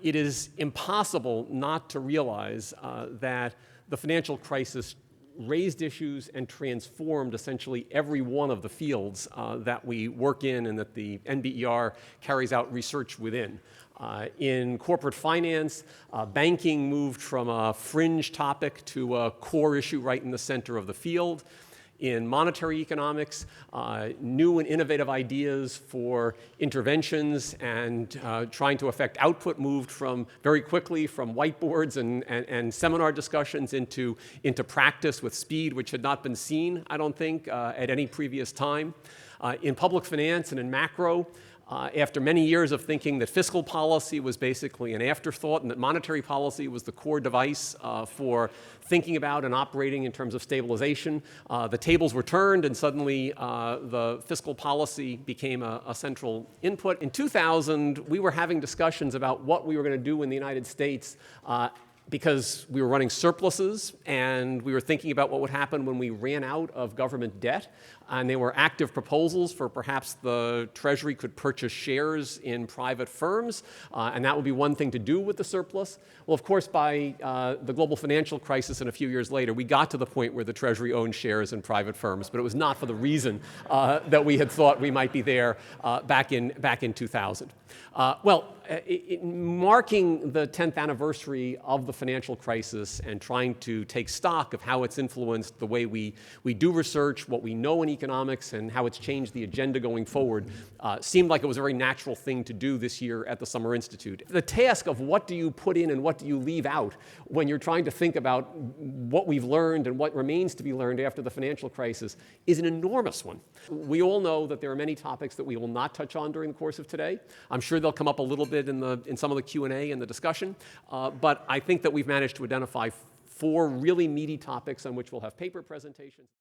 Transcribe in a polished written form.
it is impossible not to realize that the financial crisis raised issues and transformed essentially every one of the fields that we work in and that the NBER carries out research within. In corporate finance, banking moved from a fringe topic to a core issue right in the center of the field. In monetary economics, new and innovative ideas for interventions and trying to affect output moved very quickly from whiteboards and seminar discussions into practice with speed, which had not been seen, I don't think, at any previous time. In public finance and in macro, after many years of thinking that fiscal policy was basically an afterthought and that monetary policy was the core device for thinking about and operating in terms of stabilization, the tables were turned and suddenly the fiscal policy became a central input. In 2000, we were having discussions about what we were going to do in the United States because we were running surpluses and we were thinking about what would happen when we ran out of government debt. And there were active proposals for perhaps the Treasury could purchase shares in private firms, and that would be one thing to do with the surplus. Well, of course, by the global financial crisis and a few years later, we got to the point where the Treasury owned shares in private firms, but it was not for the reason that we had thought we might be there back in 2000. Marking the 10th anniversary of the financial crisis and trying to take stock of how it's influenced the way we do research, what we know in economics, and how it's changed the agenda going forward seemed like it was a very natural thing to do this year at the Summer Institute. The task of what do you put in and what do you leave out when you're trying to think about what we've learned and what remains to be learned after the financial crisis is an enormous one. We all know that there are many topics that we will not touch on during the course of today. I'm sure they'll come up a little bit in some of the Q&A and the discussion, but I think that we've managed to identify 4 really meaty topics on which we'll have paper presentations.